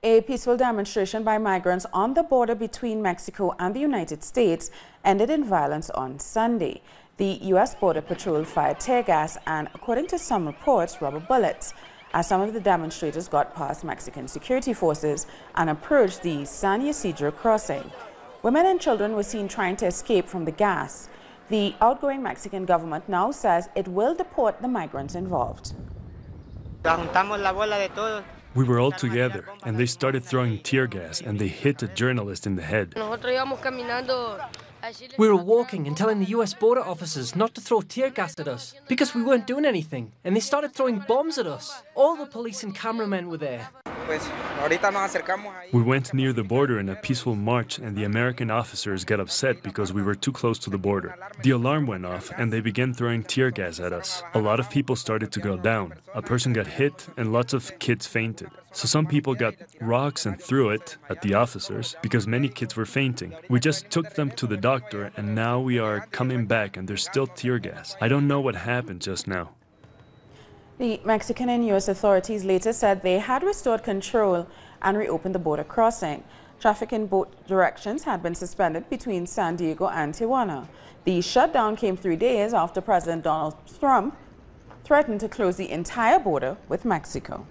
A peaceful demonstration by migrants on the border between Mexico and the United States ended in violence on Sunday. The U.S. Border Patrol fired tear gas and, according to some reports, rubber bullets as some of the demonstrators got past Mexican security forces and approached the San Ysidro crossing. Women and children were seen trying to escape from the gas. The outgoing Mexican government now says it will deport the migrants involved. We were all together, and they started throwing tear gas, and they hit a journalist in the head. We were walking and telling the U.S. border officers not to throw tear gas at us because we weren't doing anything, and they started throwing bombs at us. All the police and cameramen were there. We went near the border in a peaceful march, and the American officers got upset because we were too close to the border. The alarm went off, and they began throwing tear gas at us. A lot of people started to go down. A person got hit, and lots of kids fainted. So some people got rocks and threw it at the officers because many kids were fainting. We just took them to the doctor, and now we are coming back, and there's still tear gas. I don't know what happened just now. The Mexican and U.S. authorities later said they had restored control and reopened the border crossing. Traffic in both directions had been suspended between San Diego and Tijuana. The shutdown came 3 days after President Donald Trump threatened to close the entire border with Mexico.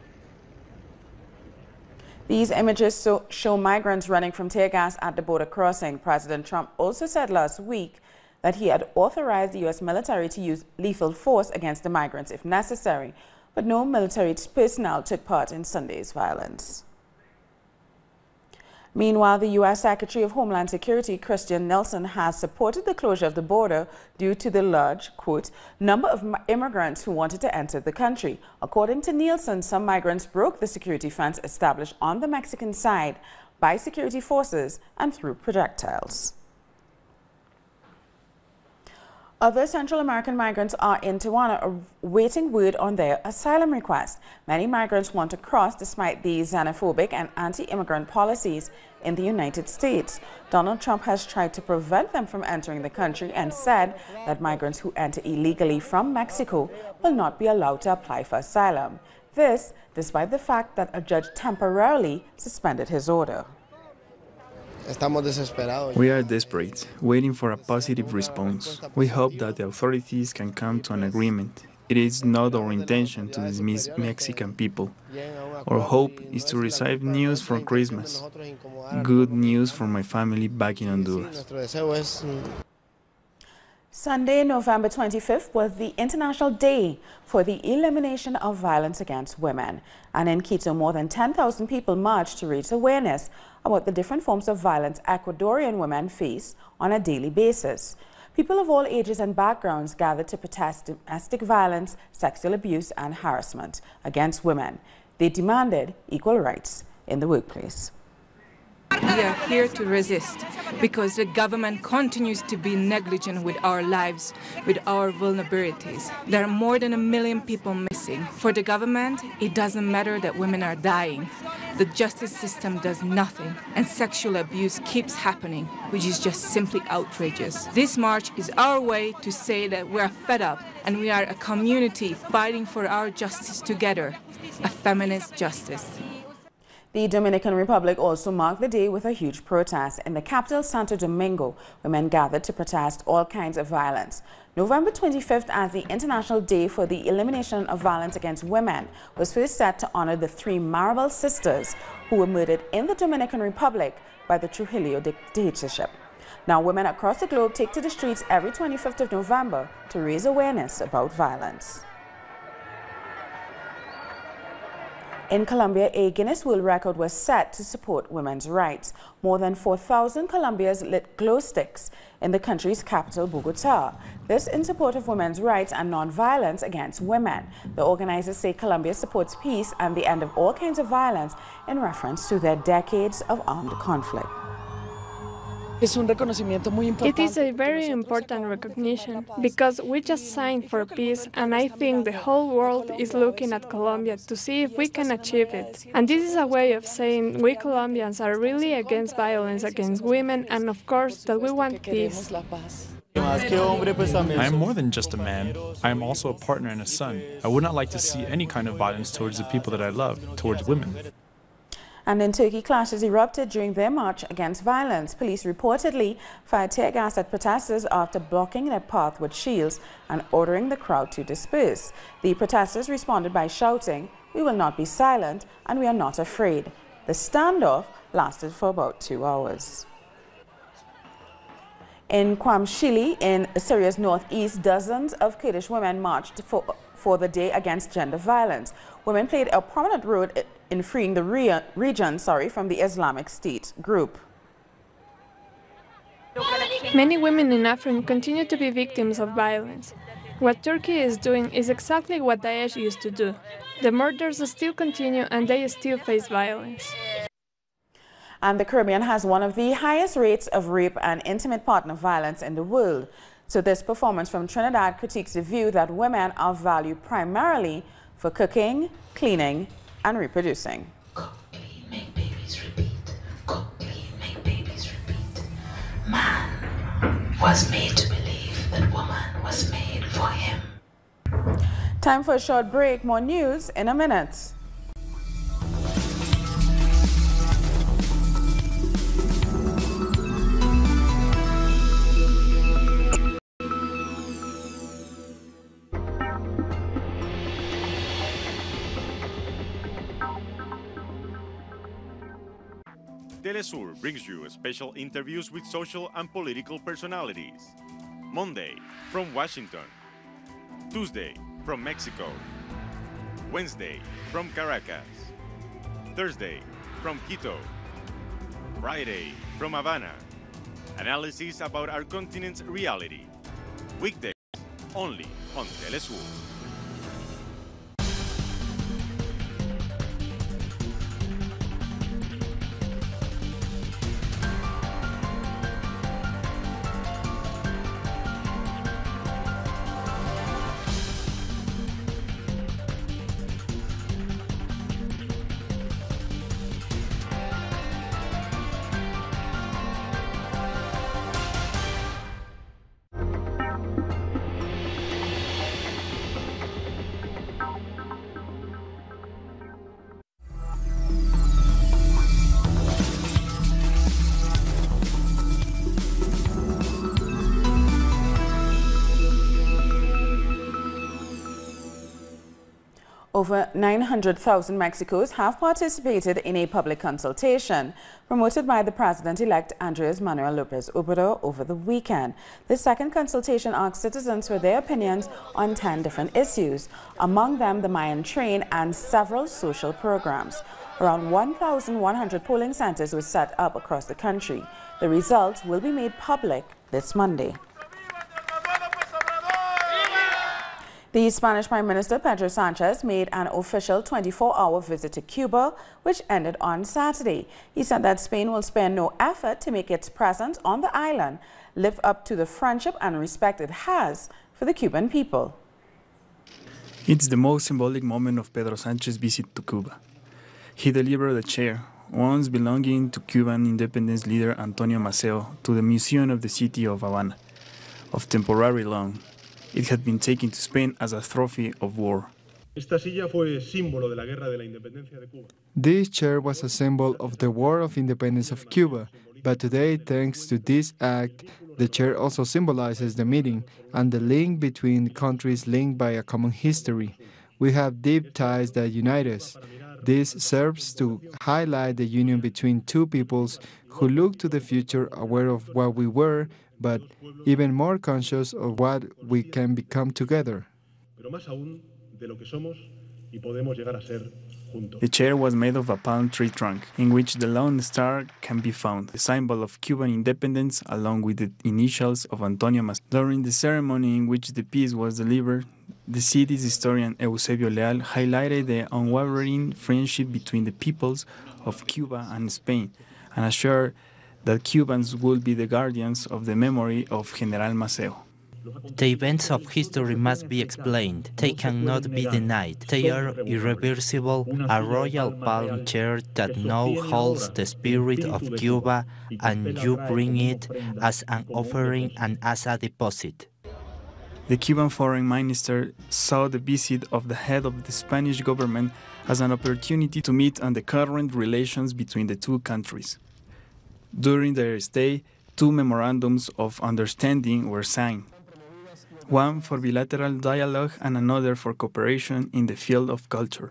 These images show migrants running from tear gas at the border crossing. President Trump also said last week that he had authorized the U.S. military to use lethal force against the migrants if necessary, but no military personnel took part in Sunday's violence. Meanwhile, the U.S. Secretary of Homeland Security, Christian Nielsen, has supported the closure of the border due to the large, quote, number of immigrants who wanted to enter the country. According to Nielsen, some migrants broke the security fence established on the Mexican side by security forces and threw projectiles. Other Central American migrants are in Tijuana awaiting word on their asylum request. Many migrants want to cross despite the xenophobic and anti-immigrant policies in the United States. Donald Trump has tried to prevent them from entering the country and said that migrants who enter illegally from Mexico will not be allowed to apply for asylum. This despite the fact that a judge temporarily suspended his order. We are desperate, waiting for a positive response. We hope that the authorities can come to an agreement. It is not our intention to dismiss Mexican people. Our hope is to receive news for Christmas. Good news for my family back in Honduras. Sunday, November 25th, was the International Day for the Elimination of Violence Against Women. And in Quito, more than 10,000 people marched to raise awareness about the different forms of violence Ecuadorian women face on a daily basis. People of all ages and backgrounds gathered to protest domestic violence, sexual abuse, and harassment against women. They demanded equal rights in the workplace. We are here to resist because the government continues to be negligent with our lives, with our vulnerabilities. There are more than 1 million people missing. For the government, it doesn't matter that women are dying. The justice system does nothing, and sexual abuse keeps happening, which is just simply outrageous. This march is our way to say that we are fed up and we are a community fighting for our justice together, a feminist justice. The Dominican Republic also marked the day with a huge protest. In the capital, Santo Domingo, women gathered to protest all kinds of violence. November 25th, as the International Day for the Elimination of Violence Against Women, was first set to honor the 3 Maribel sisters who were murdered in the Dominican Republic by the Trujillo dictatorship. Now, women across the globe take to the streets every 25th of November to raise awareness about violence. In Colombia, a Guinness World Record was set to support women's rights. More than 4,000 Colombians lit glow sticks in the country's capital, Bogota. This in support of women's rights and non-violence against women. The organizers say Colombia supports peace and the end of all kinds of violence in reference to their decades of armed conflict. It is a very important recognition because we just signed for peace, and I think the whole world is looking at Colombia to see if we can achieve it. And this is a way of saying we Colombians are really against violence against women, and of course that we want peace. I am more than just a man. I am also a partner and a son. I would not like to see any kind of violence towards the people that I love, towards women. And in Turkey, clashes erupted during their march against violence. Police reportedly fired tear gas at protesters after blocking their path with shields and ordering the crowd to disperse. The protesters responded by shouting, "We will not be silent and we are not afraid." The standoff lasted for about 2 hours. In Chile, in Syria's northeast, dozens of Kurdish women marched for the day against gender violence. Women played a prominent role in freeing the region from the Islamic State group. Many women in Afrin continue to be victims of violence. What Turkey is doing is exactly what Daesh used to do. The murders still continue and they still face violence. And the Caribbean has one of the highest rates of rape and intimate partner violence in the world. So this performance from Trinidad critiques the view that women are valued primarily for cooking, cleaning, and reproducing. Cook, clean, make babies repeat. Cook, clean, make babies repeat. Man was made to believe that woman was made for him. Time for a short break. More news in a minute. Telesur brings you special interviews with social and political personalities. Monday, from Washington. Tuesday, from Mexico. Wednesday, from Caracas. Thursday, from Quito. Friday, from Havana. Analysis about our continent's reality. Weekdays, only on Telesur. Over 900,000 Mexicans have participated in a public consultation promoted by the President-elect Andres Manuel Lopez Obrador over the weekend. The second consultation asked citizens for their opinions on 10 different issues, among them the Mayan train and several social programs. Around 1,100 polling centers were set up across the country. The results will be made public this Monday. The Spanish Prime Minister Pedro Sanchez made an official 24-hour visit to Cuba, which ended on Saturday. He said that Spain will spare no effort to make its presence on the island live up to the friendship and respect it has for the Cuban people. It's the most symbolic moment of Pedro Sanchez's visit to Cuba. He delivered a chair, once belonging to Cuban independence leader Antonio Maceo, to the Museum of the City of Havana, of temporary loan. It had been taken to Spain as a trophy of war. This chair was a symbol of the War of Independence of Cuba, but today, thanks to this act, the chair also symbolizes the meeting and the link between countries linked by a common history. We have deep ties that unite us. This serves to highlight the union between two peoples who look to the future aware of what we were, but even more conscious of what we can become together. The chair was made of a palm tree trunk, in which the Lone Star can be found, the symbol of Cuban independence, along with the initials of Antonio Maceo. During the ceremony in which the piece was delivered, the city's historian Eusebio Leal highlighted the unwavering friendship between the peoples of Cuba and Spain, and assured that Cubans would be the guardians of the memory of General Maceo. The events of history must be explained. They cannot be denied. They are irreversible, a royal palm chair that now holds the spirit of Cuba, and you bring it as an offering and as a deposit. The Cuban foreign minister saw the visit of the head of the Spanish government as an opportunity to meet on the current relations between the two countries. During their stay, 2 memorandums of understanding were signed, one for bilateral dialogue and another for cooperation in the field of culture.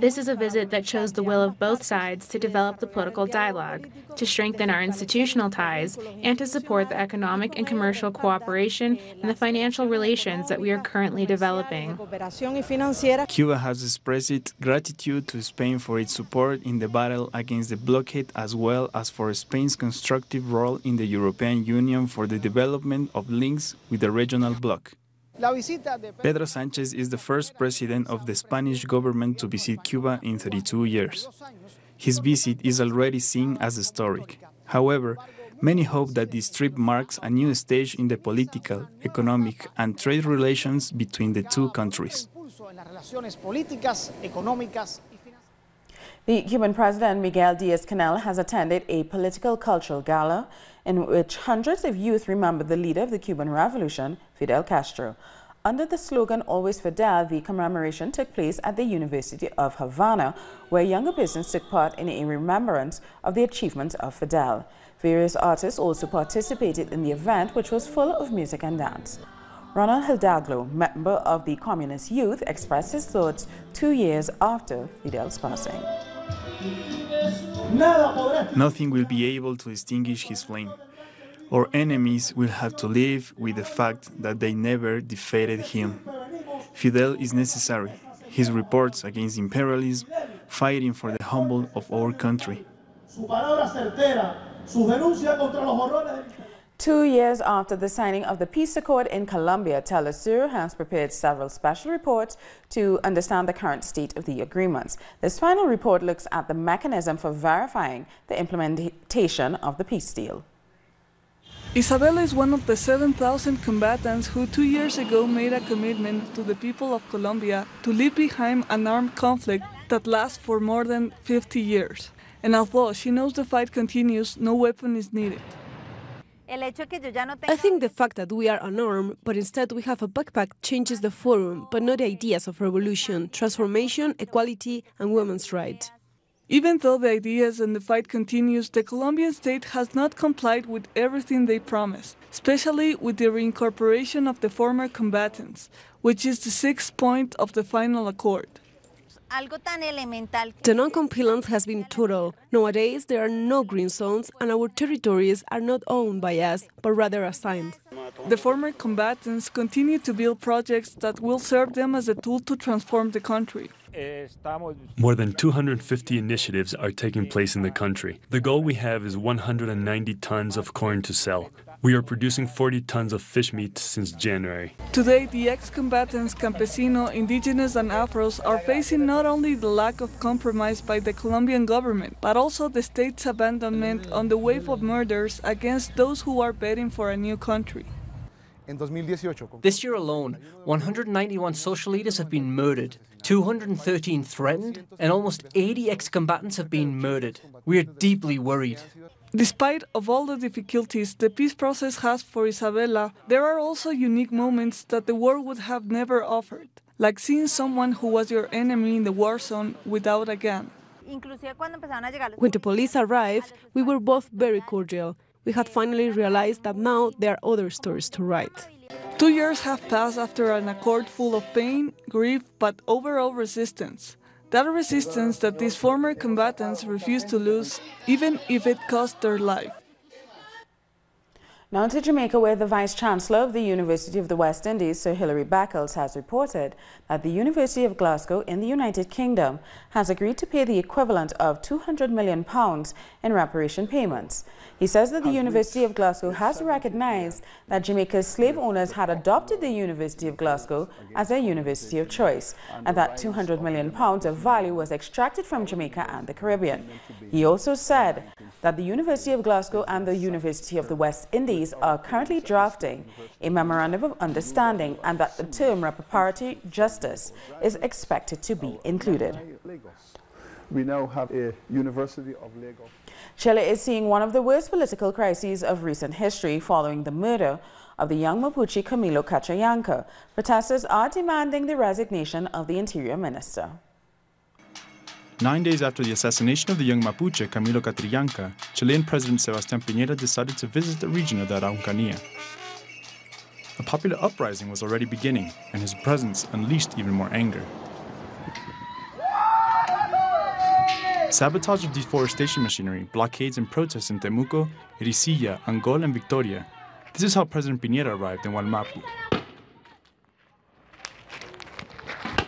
This is a visit that shows the will of both sides to develop the political dialogue, to strengthen our institutional ties, and to support the economic and commercial cooperation and the financial relations that we are currently developing. Cuba has expressed gratitude to Spain for its support in the battle against the blockade, as well as for Spain's constructive role in the European Union for the development of links with the regional bloc. Pedro Sánchez is the first president of the Spanish government to visit Cuba in 32 years. His visit is already seen as historic. However, many hope that this trip marks a new stage in the political, economic, and trade relations between the two countries. The Cuban President Miguel Díaz-Canel has attended a political cultural gala in which hundreds of youth remembered the leader of the Cuban Revolution, Fidel Castro. Under the slogan Always Fidel, the commemoration took place at the University of Havana, where younger persons took part in a remembrance of the achievements of Fidel. Various artists also participated in the event, which was full of music and dance. Ronald Hidalgo, member of the Communist Youth, expressed his thoughts 2 years after Fidel's passing. Nothing will be able to extinguish his flame. Our enemies will have to live with the fact that they never defeated him. Fidel is necessary. His reports against imperialism, fighting for the humble of our country. 2 years after the signing of the peace accord in Colombia, Telesur has prepared several special reports to understand the current state of the agreements. This final report looks at the mechanism for verifying the implementation of the peace deal. Isabella is one of the 7,000 combatants who 2 years ago made a commitment to the people of Colombia to leave behind an armed conflict that lasts for more than 50 years. And although she knows the fight continues, no weapon is needed. I think the fact that we are unarmed, but instead we have a backpack, changes the forum, but not the ideas of revolution, transformation, equality, and women's rights. Even though the ideas and the fight continues, the Colombian state has not complied with everything they promised, especially with the reincorporation of the former combatants, which is the 6th point of the final accord. The non-compliance has been total. Nowadays, there are no green zones, and our territories are not owned by us, but rather assigned. The former combatants continue to build projects that will serve them as a tool to transform the country. More than 250 initiatives are taking place in the country. The goal we have is 190 tons of corn to sell. We are producing 40 tons of fish meat since January. Today, the ex-combatants, campesino, indigenous and Afros are facing not only the lack of compromise by the Colombian government, but also the state's abandonment on the wave of murders against those who are betting for a new country. This year alone, 191 social leaders have been murdered, 213 threatened, and almost 80 ex-combatants have been murdered. We are deeply worried. Despite of all the difficulties the peace process has for Isabella, there are also unique moments that the war would have never offered, like seeing someone who was your enemy in the war zone without a gun. When the police arrived, we were both very cordial. We had finally realized that now there are other stories to write. 2 years have passed after an accord full of pain, grief, but overall resistance. That resistance that these former combatants refuse to lose, even if it cost their life. Now to Jamaica, where the Vice-Chancellor of the University of the West Indies, Sir Hilary Beckles, has reported that the University of Glasgow in the United Kingdom has agreed to pay the equivalent of £200 million in reparation payments. He says that the University of Glasgow has recognized that Jamaica's slave owners had adopted the University of Glasgow as their university of choice, and that £200 million of value was extracted from Jamaica and the Caribbean. He also said that the University of Glasgow and the University of the West Indies are currently drafting a memorandum of understanding, and that the term reparatory justice is expected to be included. We now have a University of Lagos. Chile is seeing one of the worst political crises of recent history following the murder of the young Mapuche Camilo Catrillanca. Protesters are demanding the resignation of the Interior Minister. 9 days after the assassination of the young Mapuche Camilo Catrillanca, Chilean President Sebastián Piñera decided to visit the region of the Araucanía. A popular uprising was already beginning, and his presence unleashed even more anger. Sabotage of deforestation machinery, blockades and protests in Temuco, Ericilla, Angol, and Victoria. This is how President Piñera arrived in Hualmapu.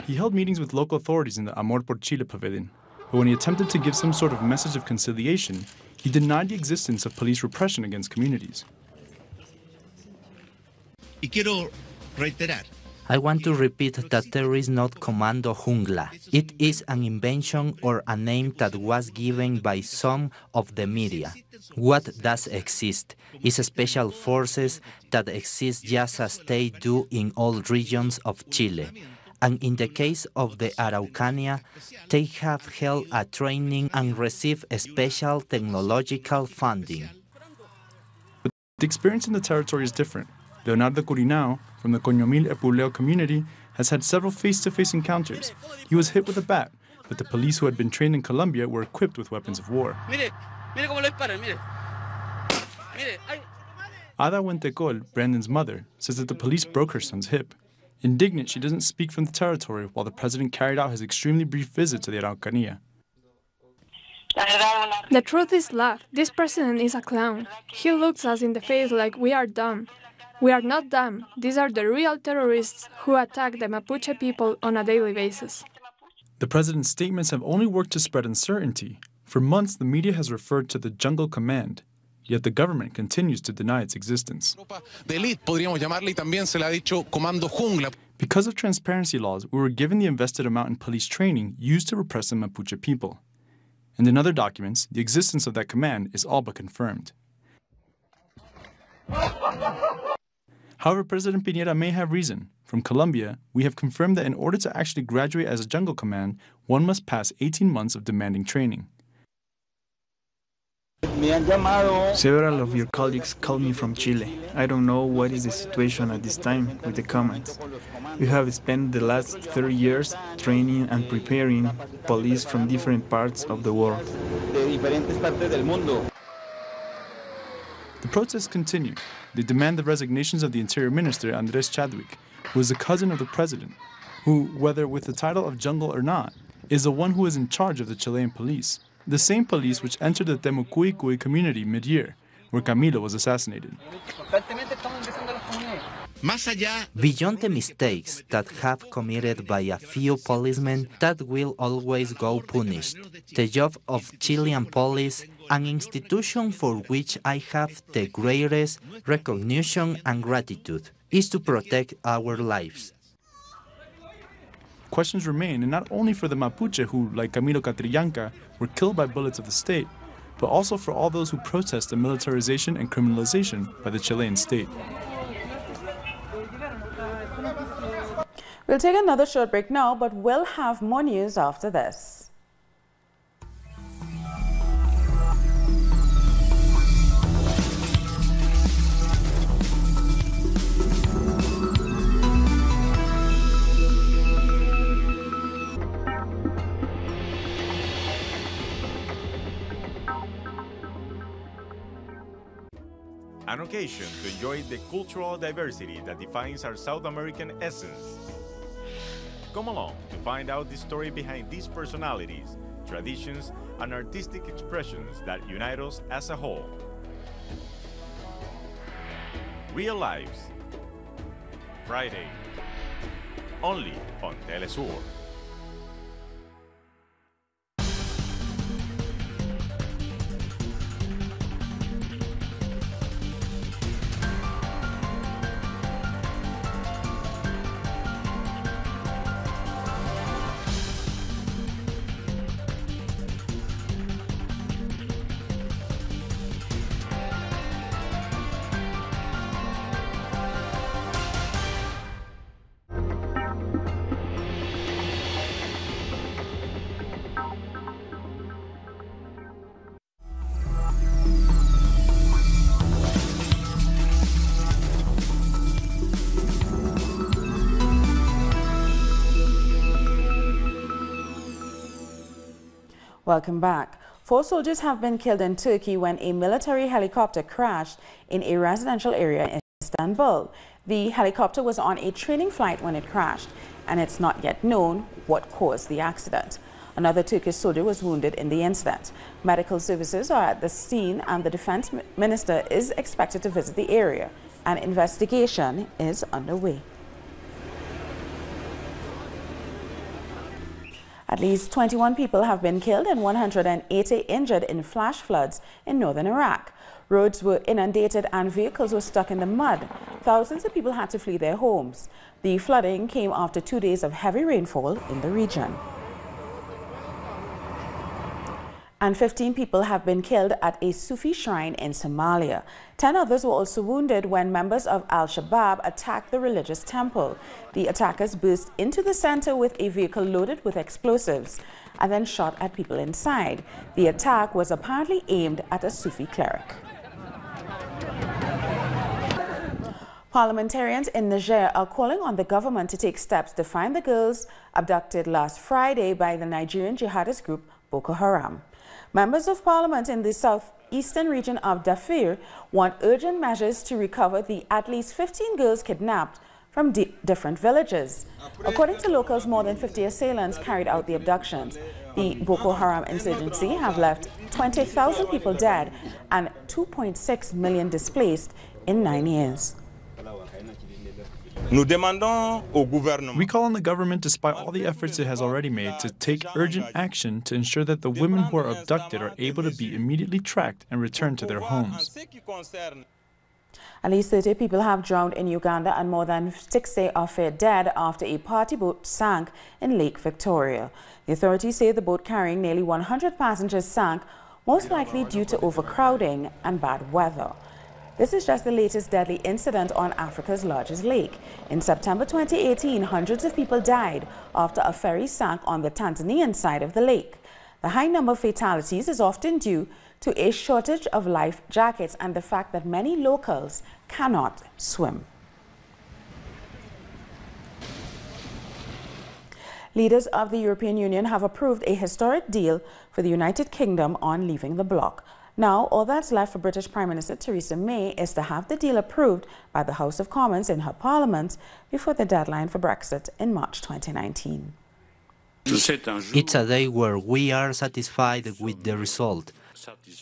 He held meetings with local authorities in the Amor por Chile pavilion, but when he attempted to give some sort of message of conciliation, he denied the existence of police repression against communities. I want to repeat that there is not Comando Jungla. It is an invention or a name that was given by some of the media. What does exist is special forces that exist just as they do in all regions of Chile. And in the case of the Araucanía, they have held a training and received special technological funding. But the experience in the territory is different. Leonardo Curinao, from the Coñomil Epuleo community, has had several face-to-face encounters. He was hit with a bat, but the police who had been trained in Colombia were equipped with weapons of war. Ada Huentecol, Brandon's mother, says that the police broke her son's hip. Indignant, she doesn't speak from the territory while the president carried out his extremely brief visit to the Araucanía. The truth is love. This president is a clown. He looks us in the face like we are dumb. We are not dumb. These are the real terrorists who attack the Mapuche people on a daily basis. The president's statements have only worked to spread uncertainty. For months, the media has referred to the Jungle Command, yet the government continues to deny its existence. Because of transparency laws, we were given the invested amount in police training used to repress the Mapuche people. And in other documents, the existence of that command is all but confirmed. However, President Piñera may have reason. From Colombia, we have confirmed that in order to actually graduate as a jungle command, one must pass 18 months of demanding training. Several of your colleagues called me from Chile. I don't know what is the situation at this time with the commands. We have spent the last 30 years training and preparing police from different parts of the world. The protests continue. They demand the resignations of the Interior Minister, Andrés Chadwick, who is a cousin of the president, who, whether with the title of jungle or not, is the one who is in charge of the Chilean police. The same police which entered the Temucuicui community mid-year, where Camilo was assassinated. Beyond the mistakes that have committed by a few policemen that will always go punished, the job of Chilean police, an institution for which I have the greatest recognition and gratitude, is to protect our lives. Questions remain, and not only for the Mapuche who, like Camilo Catrillanca, were killed by bullets of the state, but also for all those who protest the militarization and criminalization by the Chilean state. We'll take another short break now, but we'll have more news after this. An occasion to enjoy the cultural diversity that defines our South American essence. Come along to find out the story behind these personalities, traditions, and artistic expressions that unite us as a whole. Real Lives, Friday, only on Telesur. Welcome back. 4 soldiers have been killed in Turkey when a military helicopter crashed in a residential area in Istanbul. The helicopter was on a training flight when it crashed, and it's not yet known what caused the accident. Another Turkish soldier was wounded in the incident. Medical services are at the scene, and the defense minister is expected to visit the area. An investigation is underway. At least 21 people have been killed and 180 injured in flash floods in northern Iraq. Roads were inundated and vehicles were stuck in the mud. Thousands of people had to flee their homes. The flooding came after 2 days of heavy rainfall in the region. And 15 people have been killed at a Sufi shrine in Somalia. 10 others were also wounded when members of Al-Shabaab attacked the religious temple. The attackers burst into the center with a vehicle loaded with explosives and then shot at people inside. The attack was apparently aimed at a Sufi cleric. Parliamentarians in Niger are calling on the government to take steps to find the girls abducted last Friday by the Nigerian jihadist group Boko Haram. Members of parliament in the southeastern region of Darfur want urgent measures to recover the at least 15 girls kidnapped from different villages. According to locals, more than 50 assailants carried out the abductions. The Boko Haram insurgency have left 20,000 people dead and 2.6 million displaced in 9 years. We call on the government, despite all the efforts it has already made, to take urgent action to ensure that the women who are abducted are able to be immediately tracked and returned to their homes. At least 30 people have drowned in Uganda and more than 60 are feared dead after a party boat sank in Lake Victoria. The authorities say the boat carrying nearly 100 passengers sank, most likely due to overcrowding and bad weather. This is just the latest deadly incident on Africa's largest lake. In September 2018, hundreds of people died after a ferry sank on the Tanzanian side of the lake. The high number of fatalities is often due to a shortage of life jackets and the fact that many locals cannot swim. Leaders of the European Union have approved a historic deal for the United Kingdom on leaving the bloc. Now, all that's left for British Prime Minister Theresa May is to have the deal approved by the House of Commons in her parliament before the deadline for Brexit in March 2019. It's a day where we are satisfied with the result,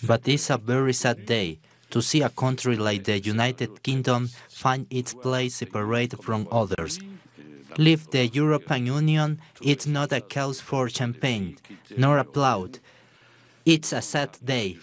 but it's a very sad day to see a country like the United Kingdom find its place separate from others. Leave the European Union, it's not a cause for champagne, nor applaud. It's a sad day.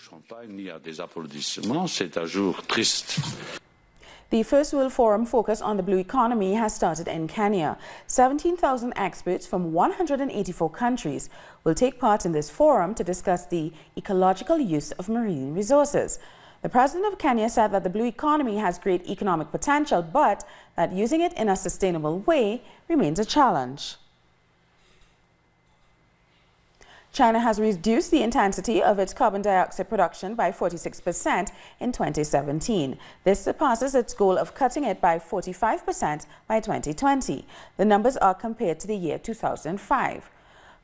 The First World Forum focus on the blue economy has started in Kenya. 17,000 experts from 184 countries will take part in this forum to discuss the ecological use of marine resources. The president of Kenya said that the blue economy has great economic potential, but that using it in a sustainable way remains a challenge. China has reduced the intensity of its carbon dioxide production by 46% in 2017. This surpasses its goal of cutting it by 45% by 2020. The numbers are compared to the year 2005.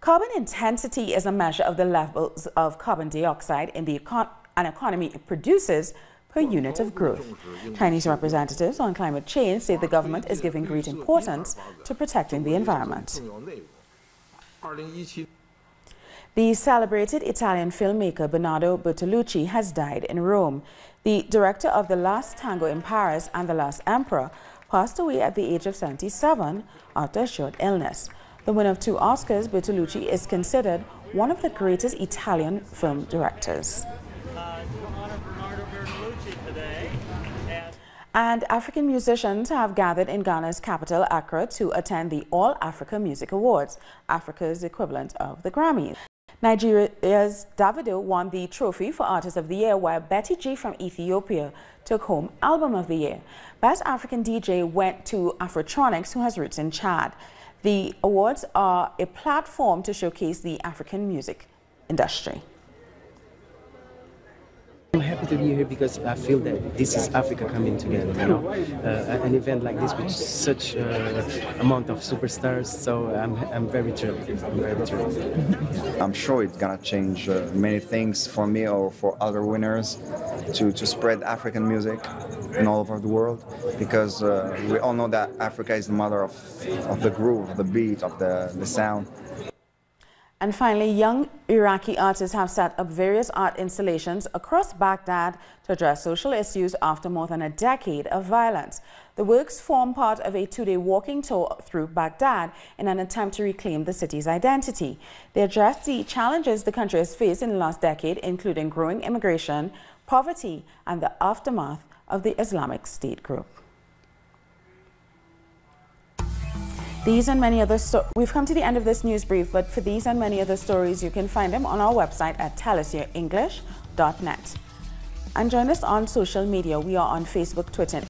Carbon intensity is a measure of the levels of carbon dioxide in an economy it produces per unit of growth. Chinese representatives on climate change say the government is giving great importance to protecting the environment. The celebrated Italian filmmaker Bernardo Bertolucci has died in Rome. The director of The Last Tango in Paris and The Last Emperor passed away at the age of 77 after a short illness. The winner of 2 Oscars, Bertolucci is considered one of the greatest Italian film directors. And African musicians have gathered in Ghana's capital, Accra, to attend the All Africa Music Awards, Africa's equivalent of the Grammys. Nigeria's Davido won the trophy for Artist of the Year, while Betty G from Ethiopia took home Album of the Year. Best African DJ went to Afrotronics, who has roots in Chad. The awards are a platform to showcase the African music industry. I'm happy to be here because I feel that this is Africa coming together, you know, an event like this with such amount of superstars, so I'm very thrilled. I'm very thrilled. I'm sure it's gonna change many things for me or for other winners to spread African music in all over the world, because we all know that Africa is the mother of the groove, of the beat, of the sound. And finally, young Iraqi artists have set up various art installations across Baghdad to address social issues after more than a decade of violence. The works form part of a two-day walking tour through Baghdad in an attempt to reclaim the city's identity. They address the challenges the country has faced in the last decade, including growing immigration, poverty, and the aftermath of the Islamic State group. These and many other we've come to the end of this news brief, but for these and many other stories, you can find them on our website at tellusenglish.net. And join us on social media. We are on Facebook, Twitter,